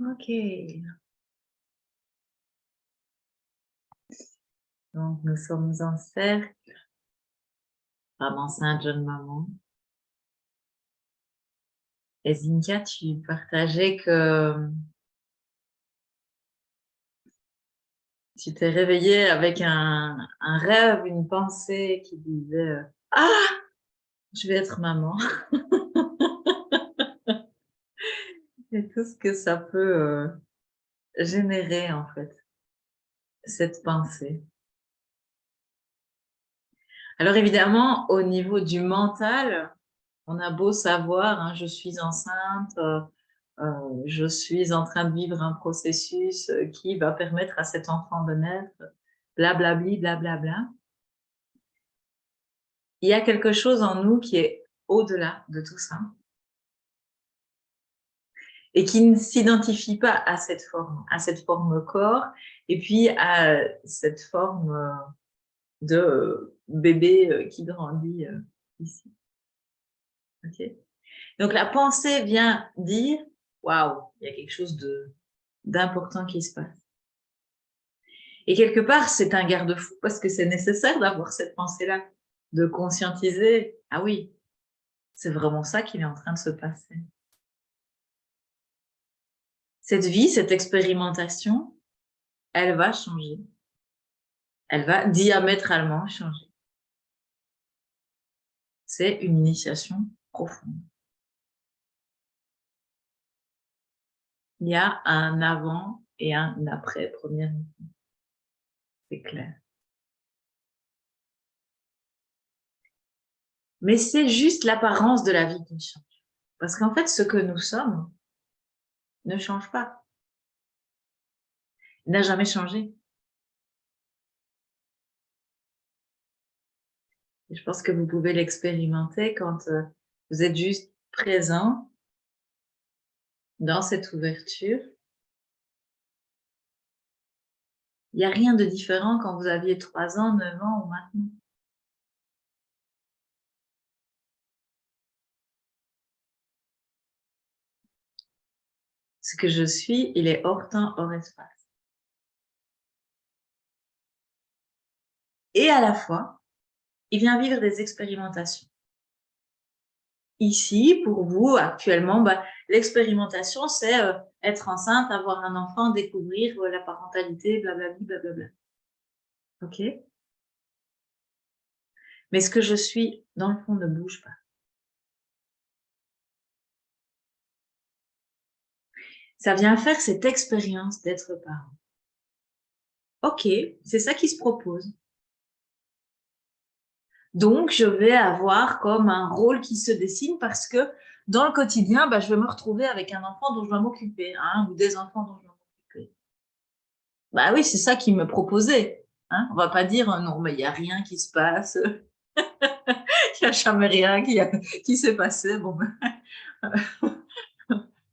Ok. Donc, nous sommes en cercle. Femme enceinte, jeune maman. Et Zinka, tu partageais que tu t'es réveillée avec un rêve, une pensée qui disait ah, je vais être maman. Et tout ce que ça peut générer, en fait, cette pensée. Alors évidemment, au niveau du mental, on a beau savoir, hein, je suis enceinte, je suis en train de vivre un processus qui va permettre à cet enfant de naître, blablabli, blablabla. Il y a quelque chose en nous qui est au-delà de tout ça et qui ne s'identifie pas à cette forme corps, et puis à cette forme de bébé qui grandit ici. Okay. Donc la pensée vient dire waouh, il y a quelque chose d'important qui se passe. Et quelque part, c'est un garde-fou parce que c'est nécessaire d'avoir cette pensée-là, de conscientiser ah oui, c'est vraiment ça qui est en train de se passer. Cette vie, cette expérimentation, elle va changer. Elle va diamétralement changer. C'est une initiation profonde. Il y a un avant et un après premier enfant. C'est clair. Mais c'est juste l'apparence de la vie qui change. Parce qu'en fait, ce que nous sommes ne change pas. Il n'a jamais changé. Et je pense que vous pouvez l'expérimenter quand vous êtes juste présent dans cette ouverture. Il n'y a rien de différent quand vous aviez 3 ans, 9 ans ou maintenant. Ce que je suis, il est hors temps, hors espace. Et à la fois, il vient vivre des expérimentations. Ici, pour vous, actuellement, l'expérimentation, c'est être enceinte, avoir un enfant, découvrir la parentalité, blablabla, blablabla. Ok? Mais ce que je suis, dans le fond, ne bouge pas. Ça vient faire cette expérience d'être parent. Ok, c'est ça qui se propose. Donc, je vais avoir comme un rôle qui se dessine parce que dans le quotidien, je vais me retrouver avec un enfant dont je dois m'occuper, hein, ou des enfants dont je dois m'occuper. Bah oui, c'est ça qui me proposait. Hein. On va pas dire non, mais il n'y a rien qui se passe, il n'y a jamais rien qui s'est passé. Bon,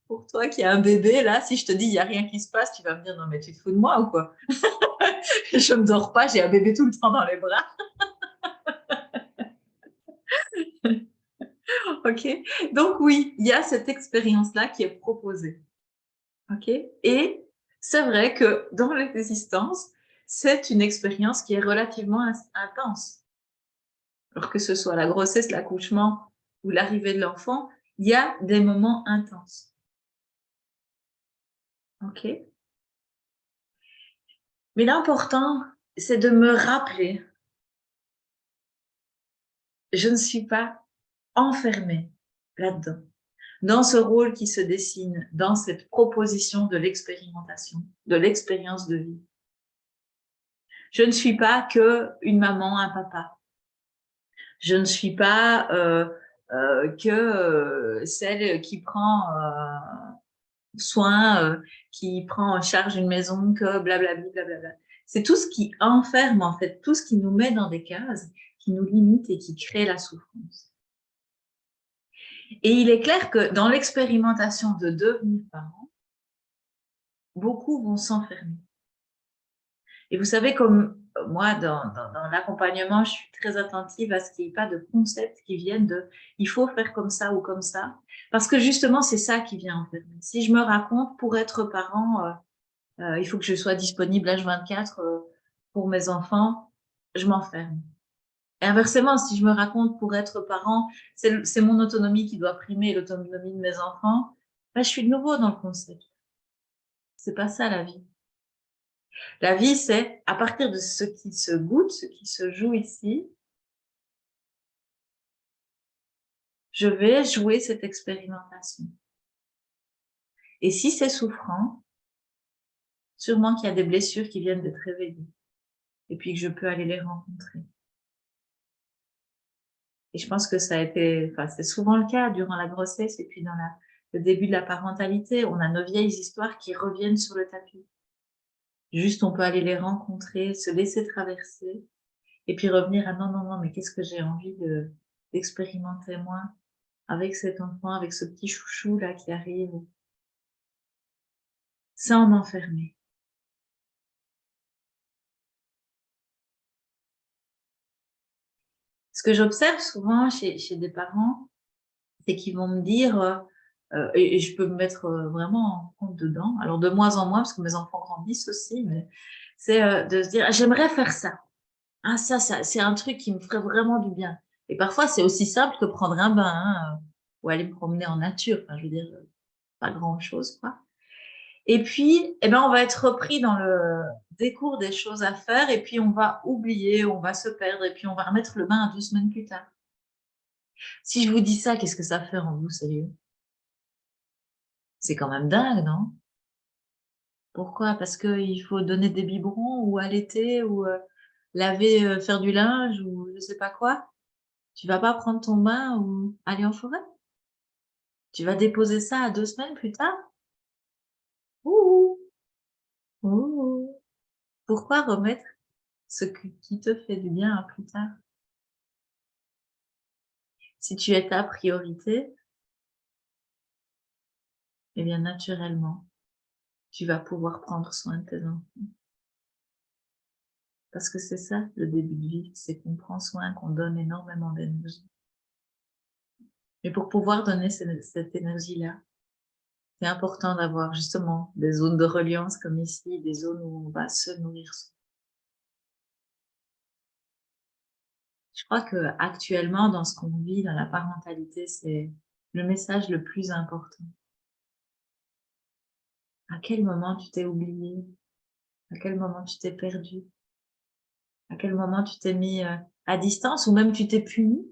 pour toi qui a un bébé, là, si je te dis il n'y a rien qui se passe, tu vas me dire non, mais tu te fous de moi ou quoi? Je ne dors pas, j'ai un bébé tout le temps dans les bras. Ok, donc oui, il y a cette expérience-là qui est proposée. Ok, et c'est vrai que dans l'existence, c'est une expérience qui est relativement intense. Alors que ce soit la grossesse, l'accouchement ou l'arrivée de l'enfant, il y a des moments intenses. Ok, mais l'important, c'est de me rappeler, je ne suis pas enfermée là-dedans, dans ce rôle qui se dessine, dans cette proposition de l'expérimentation, de l'expérience de vie. Je ne suis pas que une maman, un papa. Je ne suis pas que celle qui prend soin, qui prend en charge une maison, que blablabla, blablabla. C'est tout ce qui enferme, en fait, tout ce qui nous met dans des cases, qui nous limite et qui crée la souffrance. Et il est clair que dans l'expérimentation de devenir parent, beaucoup vont s'enfermer. Et vous savez, comme moi, dans l'accompagnement, je suis très attentive à ce qu'il n'y ait pas de concepts qui viennent de « il faut faire comme ça ou comme ça ». Parce que justement, c'est ça qui vient enfermer. Si je me raconte pour être parent, il faut que je sois disponible H24 pour mes enfants, je m'enferme. Et inversement, si je me raconte pour être parent, c'est mon autonomie qui doit primer l'autonomie de mes enfants, ben, je suis de nouveau dans le concept. C'est pas ça la vie. La vie, c'est à partir de ce qui se goûte, ce qui se joue ici, je vais jouer cette expérimentation. Et si c'est souffrant, sûrement qu'il y a des blessures qui viennent d'être réveillées et puis que je peux aller les rencontrer. Et je pense que ça a été, enfin, c'est souvent le cas durant la grossesse et puis dans le début de la parentalité. On a nos vieilles histoires qui reviennent sur le tapis. Juste, on peut aller les rencontrer, se laisser traverser et puis revenir à non, non, non, mais qu'est-ce que j'ai envie d'expérimenter moi avec cet enfant, avec ce petit chouchou là qui arrive, sans m'enfermer. Ce que j'observe souvent chez des parents, c'est qu'ils vont me dire, et je peux me mettre vraiment en compte dedans, alors de moins en moins, parce que mes enfants grandissent aussi, mais c'est de se dire, ah, j'aimerais faire ça. Ah, ça, c'est un truc qui me ferait vraiment du bien. Et parfois, c'est aussi simple que prendre un bain, hein, ou aller me promener en nature. Enfin, je veux dire, pas grand-chose, quoi. Et puis, eh ben, on va être repris dans le décours des choses à faire, et puis on va oublier, on va se perdre, et puis on va remettre le bain 2 semaines plus tard. Si je vous dis ça, qu'est-ce que ça fait en vous, sérieux? C'est quand même dingue, non? Pourquoi? Parce qu'il faut donner des biberons ou allaiter ou laver, faire du linge ou je sais pas quoi? Tu vas pas prendre ton bain ou aller en forêt? Tu vas déposer ça à 2 semaines plus tard? Ouh! Ouh! Pourquoi remettre ce qui te fait du bien à plus tard? Si tu es ta priorité, eh bien naturellement, tu vas pouvoir prendre soin de tes enfants. Parce que c'est ça le début de vie, c'est qu'on prend soin, qu'on donne énormément d'énergie. Mais pour pouvoir donner cette énergie-là, c'est important d'avoir justement des zones de reliance comme ici, des zones où on va se nourrir. Je crois qu'actuellement, dans ce qu'on vit, dans la parentalité, c'est le message le plus important. À quel moment tu t'es oublié? À quel moment tu t'es perdu? À quel moment tu t'es mis à distance ou même tu t'es puni?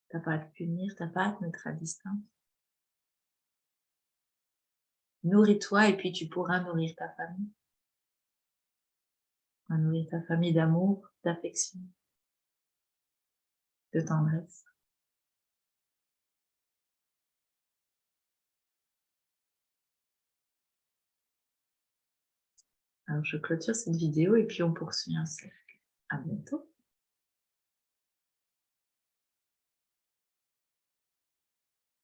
T'as pas à te punir, t'as pas à te mettre à distance. Nourris-toi et puis tu pourras nourrir ta famille. Nourrir ta famille d'amour, d'affection, de tendresse. Alors je clôture cette vidéo et puis on poursuit un cercle. À bientôt.